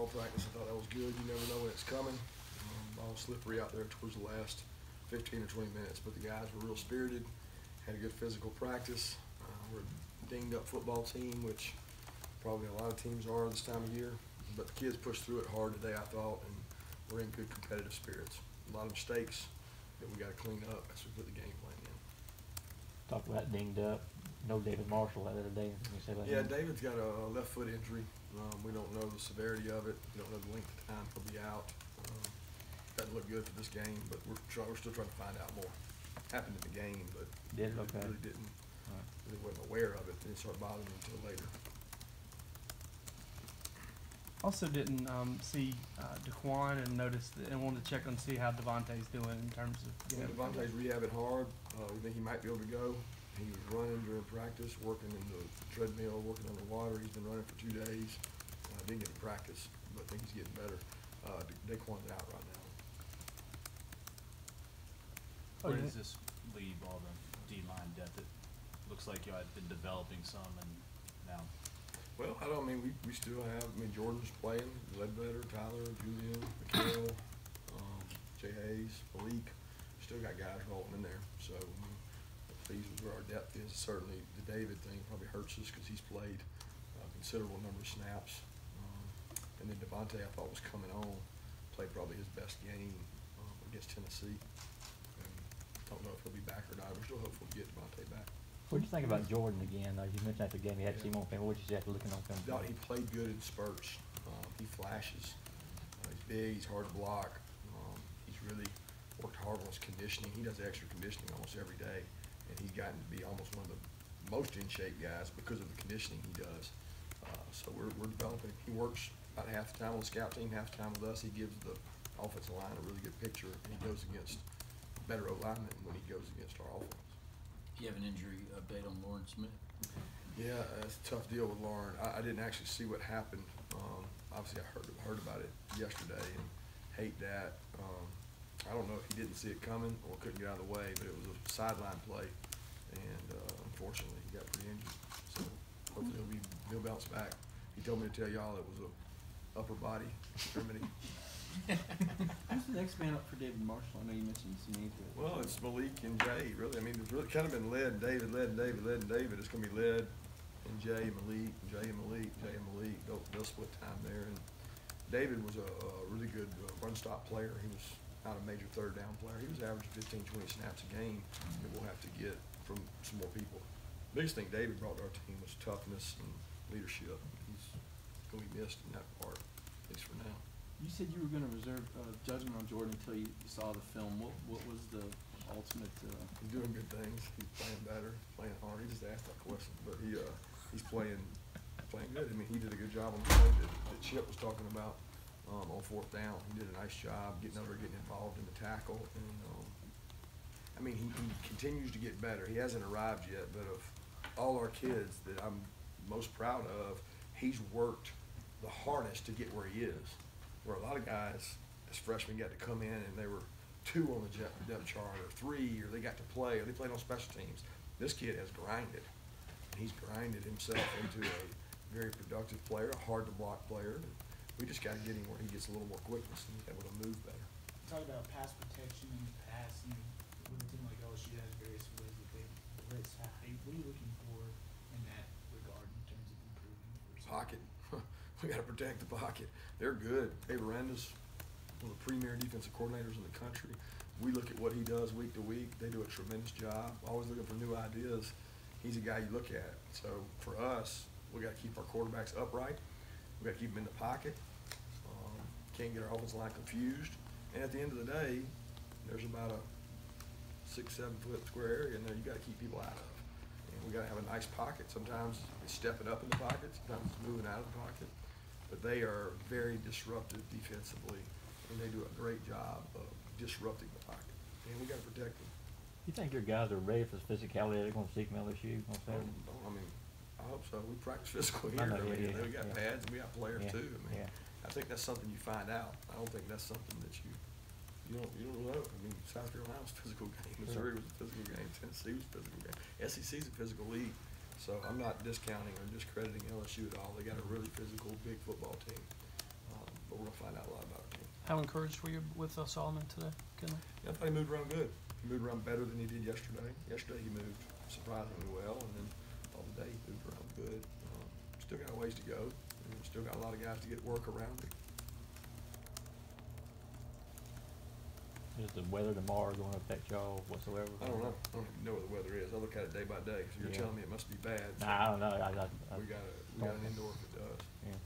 all practice. I thought that was good. You never know when it's coming. Ball was slippery out there towards the last 15 or 20 minutes, but the guys were real spirited, had a good physical practice. We're a dinged-up football team, which probably a lot of teams are this time of year, but the kids pushed through it hard today, I thought, and we're in good competitive spirits. A lot of mistakes that we got to clean up as we put the game plan in. Talk about dinged up. No David Marshall that other day. Yeah, David's got a left foot injury. We don't know the severity of it. We don't know the length of time he'll be out. Doesn't look good for this game, but we're still trying to find out more. Happened in the game, but really didn't. Really wasn't aware of it. Didn't start bothering me until later. Also didn't see DeQuan and noticed and wanted to check on see how Devontae's doing in terms of. Devontae's rehabbing hard. We think he might be able to go. He was running during practice, working in the treadmill, working underwater. He's been running for 2 days. Didn't get to practice, but I think he's getting better. DeQuan's out right now. Where does this leave all the D-line depth? It looks like you had been developing some, and now. Well, I don't mean we still have. I mean Jordan's playing, Ledbetter, Tyler, Julian, Mikhail, Jay Hayes, Malik. Still got guys rolling in there. So we're pleased with where our depth is. Certainly the David thing probably hurts us because he's played a considerable number of snaps. And then Devontae, I thought was coming on, played probably his best game against Tennessee. Don't know if he'll be back or not. We're still hopeful to get Devontae back. What did you think about Jordan again? You mentioned after the game you had to see him on film. What did you say after looking on film? He played good in spurts. He flashes. He's big. He's hard to block. He's really worked hard on his conditioning. He does extra conditioning almost every day, and he's gotten to be almost one of the most in shape guys because of the conditioning he does. So we're developing. He works about half the time on the scout team, half the time with us. He gives the offensive line a really good picture, and he goes against better O-linemen when he goes against our offense. You have an injury update on Lauren Smith? Yeah, it's a tough deal with Lauren. I didn't actually see what happened. Obviously, I heard about it yesterday and hate that. I don't know if he didn't see it coming or couldn't get out of the way, but it was a sideline play, and unfortunately, he got pretty injured. So hopefully he'll bounce back. He told me to tell y'all it was a upper body extremity. Who's the next man up for David Marshall? I know you mentioned some names. Well, it's Malik and Jay, really. I mean, it's really kind of been led and David, led and David, led and David. It's going to be led and Jay and Malik, Jay and Malik, Jay and Malik. They'll split time there. And David was a really good run-stop player. He was not a major third-down player. He was averaging 15, 20 snaps a game that we'll have to get from some more people. The biggest thing David brought to our team was toughness and leadership. He's going to be missed in that part, at least for now. You said you were going to reserve judgment on Jordan until you saw the film. What was the ultimate? He's doing good things. He's playing better, playing hard. He just asked that question, but he's playing good. I mean, he did a good job on the play that Chip was talking about on 4th down. He did a nice job getting involved in the tackle, and I mean, he continues to get better. He hasn't arrived yet, but of all our kids that I'm most proud of, he's worked the hardest to get where he is. Where a lot of guys, as freshmen, got to come in and they were 2 on the depth chart or 3, or they got to play, or they played on special teams. This kid has grinded. And he's grinded himself into a very productive player, a hard-to-block player. And we just got to get him where he gets a little more quickness and he's able to move better. Talk about pass protection and passing. With a team like LSU has various ways that they blitz. What are you looking for in that regard in terms of improving? Pocket. We got to protect the pocket. They're good. Dave Aranda's one of the premier defensive coordinators in the country. We look at what he does week to week. They do a tremendous job. Always looking for new ideas. He's a guy you look at. So for us, we got to keep our quarterbacks upright. We got to keep them in the pocket. Can't get our offensive line confused. And at the end of the day, there's about a 6-7 foot square area in there you got to keep people out of. And we got to have a nice pocket. Sometimes it's stepping up in the pocket. Sometimes it's moving out of the pocket. But they are very disruptive defensively, and they do a great job of disrupting the pocket. And we got to protect them. You think your guys are ready for the physicality they're going to see from LSU on Saturday? I mean, I hope so. We practice physical here. We got pads and we got players too. I mean, I think that's something you find out. I don't think that's something that you don't know. I mean, South Carolina was a physical game. Missouri was a physical game. Tennessee was a physical game. SEC's a physical league. So I'm not discounting or discrediting LSU at all. They got a really physical, big football team. How encouraged were you with Solomon today, Kinley? Yeah, I thought he moved around good. He moved around better than he did yesterday. Yesterday he moved surprisingly well, and then all day he moved around good. Still got a ways to go, and still got a lot of guys to get work around him. Is the weather tomorrow going to affect y'all whatsoever? I don't know. I don't even know what the weather is. I look at it day by day. So you're Yeah. telling me it must be bad. So Nah, I don't know. we got an indoor if it does. Yeah.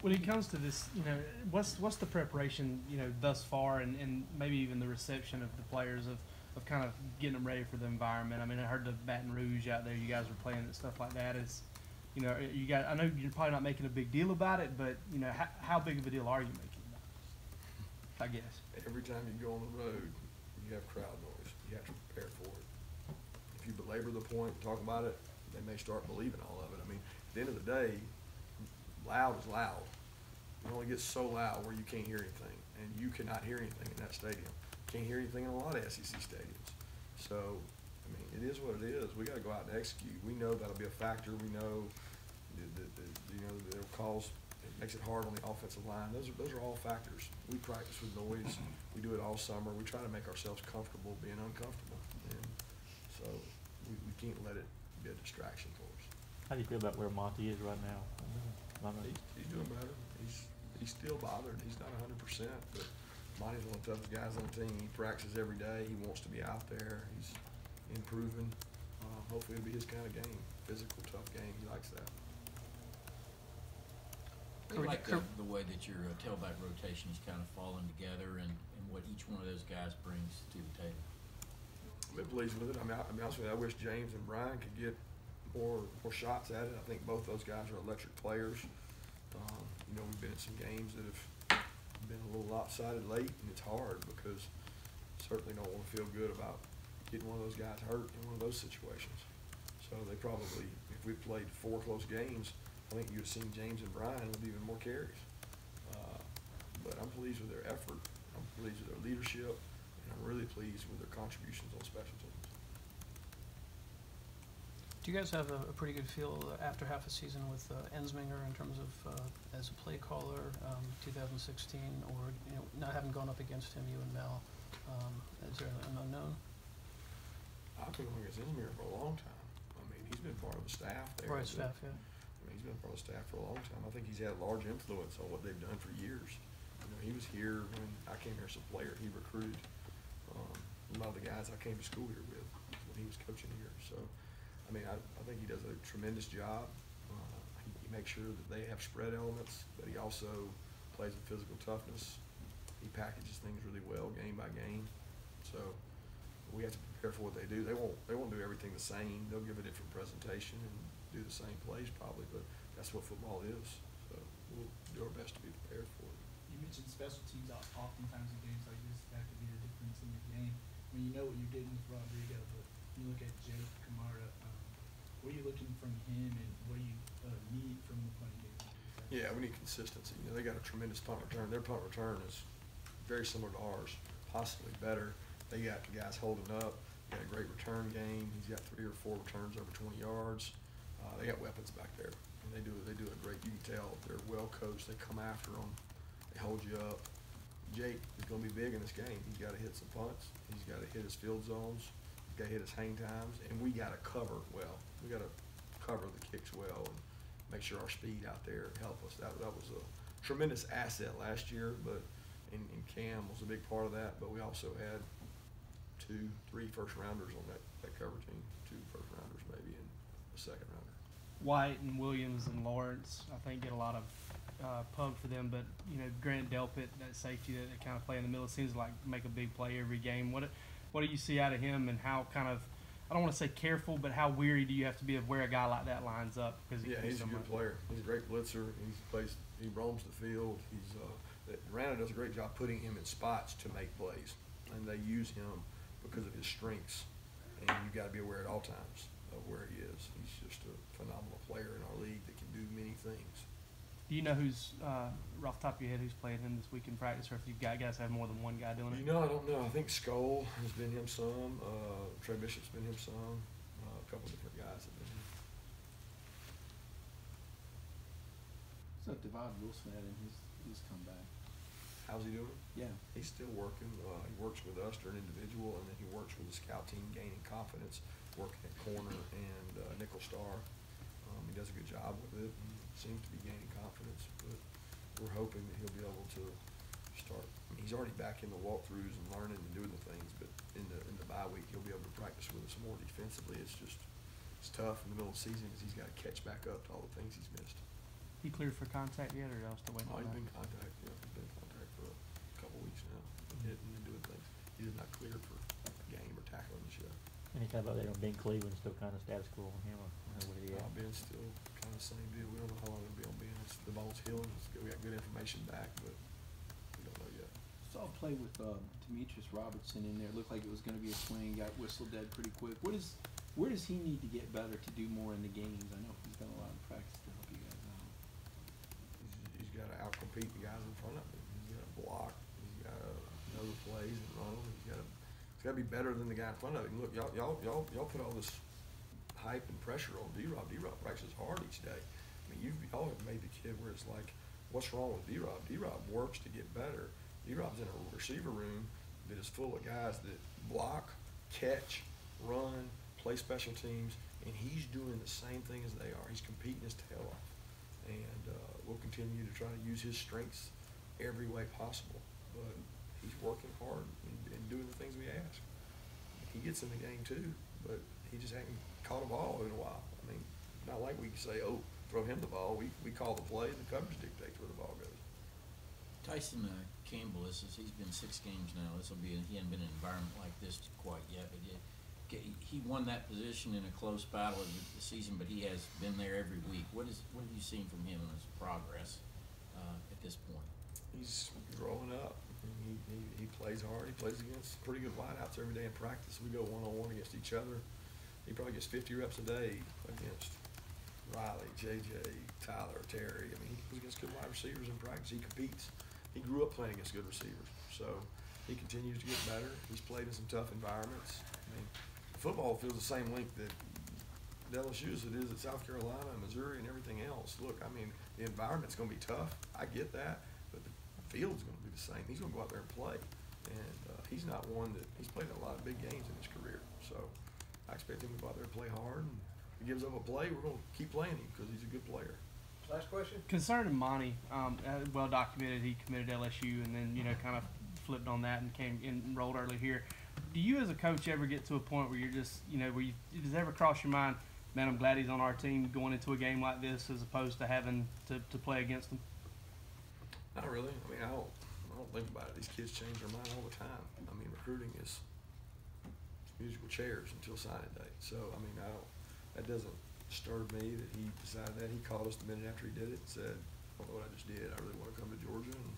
When it comes to this, you know, what's the preparation, you know, thus far, and maybe even the reception of the players of kind of getting them ready for the environment? I mean, I heard the Baton Rouge out there, you guys were playing and stuff like that. Is, you know, I know you're probably not making a big deal about it, but you know, how big of a deal are you making about it? I guess. Every time you go on the road, you have crowd noise. You have to prepare for it. If you belabor the point and talk about it, they may start believing all of it. I mean, at the end of the day, loud is loud. It only gets so loud where you can't hear anything, and you cannot hear anything in that stadium. Can't hear anything in a lot of SEC stadiums. So, I mean, it is what it is. We got to go out and execute. We know that'll be a factor. We know it'll cause. It makes it hard on the offensive line. Those are all factors. We practice with noise. We do it all summer. We try to make ourselves comfortable being uncomfortable, and so we can't let it be a distraction for us. How do you feel about where Monty is right now? He's doing better. He's still bothered. He's not 100%, but Monty's one of the toughest guys on the team. He practices every day. He wants to be out there. He's improving. Hopefully it'll be his kind of game. Physical, tough game. He likes that. I like the way that your tailback rotation is kind of falling together and what each one of those guys brings to the table. I've been pleased with it. I mean, I'll be honest with you, I wish James and Brian could get more shots at it. I think both those guys are electric players. You know, we've been in some games that have been a little lopsided late, and it's hard because certainly don't want to feel good about getting one of those guys hurt in one of those situations. So they probably, if we played 4 close games, I think you'd have seen James and Brian with even more carries. But I'm pleased with their effort. I'm pleased with their leadership, and I'm really pleased with their contributions on special teams. Do you guys have a pretty good feel after half a season with Ensminger in terms of as a play caller, 2016, or you know, not having gone up against him, you and Mel? Is there an unknown? I've been going against Ensminger for a long time. I mean, he's been part of the staff there. Right, staff, yeah. I mean, he's been part of the staff for a long time. I think he's had a large influence on what they've done for years. You know, he was here when I came here as a player. He recruited a lot of the guys I came to school here with when he was coaching here. So, I mean, I think he does a tremendous job. He makes sure that they have spread elements, but he also plays with physical toughness. He packages things really well game by game. So we have to prepare for what they do. They won't do everything the same. They'll give a different presentation and do the same plays probably, but that's what football is. So we'll do our best to be prepared for it. You mentioned special teams oftentimes in games like this, that could be the difference in the game. I mean, you know what you're getting with Rodrigo, but you look at Jake Kamara, what are you looking from him, and what do you need from the punting game? Yeah, we need consistency. You know, they got a tremendous punt return. Their punt return is very similar to ours, possibly better. They got guys holding up. They got a great return game. He's got 3 or 4 returns over 20 yards. They got weapons back there, and they do a great. You can tell they're well coached. They come after them. They hold you up. Jake is going to be big in this game. He's got to hit some punts. He's got to hit his field zones. He's got to hit his hang times, and we got to cover well. We got to cover the kicks well and make sure our speed out there help us. That was a tremendous asset last year, but and Cam was a big part of that. But we also had 2, 3 first-rounders on that cover team, 2 first-rounders maybe, and a second-rounder. White and Williams and Lawrence, I think, get a lot of pub for them, but you know, Grant Delpit, that safety that they kind of play in the middle, seems like make a big play every game. What do you see out of him, and how kind of, I don't want to say careful, but how weary do you have to be of where a guy like that lines up? Because he's a good player. He's a great blitzer. He roams the field. Atlanta does a great job putting him in spots to make plays, and they use him because of his strengths. And you got to be aware at all times of where he is. He's just a phenomenal player in our league that can do many things. Do you know who's, off the top of your head, who's playing him this week in practice, or if you've got guys have more than one guy doing it? You know, I don't know. I think Skoll has been him some. Trey Bishop's been him some. A couple different guys have been him. So Devon Wilson had in his comeback. How's he doing? Yeah. He's still working. He works with us during individual, and then he works with the scout team, gaining confidence, working at corner and nickel star. He does a good job with it and seems to be gaining confidence. But we're hoping that he'll be able to start. I mean, he's already back in the walkthroughs and learning and doing the things. But in the bye week, he'll be able to practice with us more defensively. It's tough in the middle of the season because he's got to catch back up to all the things he's missed. He cleared for contact yet, or y'all still waiting Oh, on he's that? been in contact. Yeah, he's been in contact for a couple weeks now. Been hitting and doing things. He's not cleared for a game or tackling this yet. Any time about that on Ben Cleveland, still kind of status quo on him, or what he at? Ben's still kind of the same deal. We don't know how long it'll be on Ben. The ball's healing. We got good information back, but we don't know yet. Saw a play with Demetrius Robertson in there. Looked like it was going to be a swing. Got whistled dead pretty quick. Where does he need to get better to do more in the games? I know he's done a lot of practice to help you guys out. He's got to outcompete the guys in front of him. He's got to block. He's got to know the plays and run them. He's got to be better than the guy in front of him. Look, y'all put all this hype and pressure on D-Rob. D-Rob practices hard each day. I mean, y'all have made the kid where it's like, what's wrong with D-Rob? D-Rob works to get better. D-Rob's in a receiver room that is full of guys that block, catch, run, play special teams, and he's doing the same thing as they are. He's competing his tail off. And we'll continue to try to use his strengths every way possible. But he's working hard and doing the things we ask. He gets in the game too, but he just hasn't caught a ball in a while. I mean, not like we can say, oh, throw him the ball. We call the play, and the coverage dictates where the ball goes. Tyson Campbell, he's been 6 games now. He hasn't been in an environment like this quite yet, but he won that position in a close battle of the season, but he has been there every week. What have you seen from him in his progress at this point? He's growing up. He plays hard. He plays against pretty good wideouts every day in practice. We go one-on-one against each other. He probably gets 50 reps a day against Riley, JJ, Tyler, Terry. I mean, he goes against good wide receivers in practice. He competes. He grew up playing against good receivers. So he continues to get better. He's played in some tough environments. I mean, football feels the same length that LSU as it is at South Carolina, Missouri, and everything else. Look, I mean, the environment's going to be tough. I get that. But the field's going to be the same. He's going to go out there and play. And he's not one that – he's played a lot of big games in his career. So I expect him to go out there and play hard. And if he gives up a play, we're going to keep playing him because he's a good player. Last question. Concerning Monty, well documented, he committed LSU and then kind of flipped on that and enrolled early here. Do you as a coach ever get to a point where you're just does it ever cross your mind, man, I'm glad he's on our team going into a game like this as opposed to having to play against him? Not really. I mean, I don't think about it. These kids change their mind all the time. I mean, recruiting is musical chairs until signing day. So I mean, that doesn't disturb me that he decided that. He called us the minute after he did it and said, I don't know what I just did. I really want to come to Georgia, and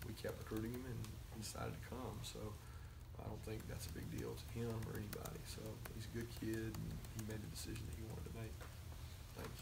we kept recruiting him, and he decided to come. So I don't think that's a big deal to him or anybody. So he's a good kid, and he made the decision that he wanted to make. Thanks.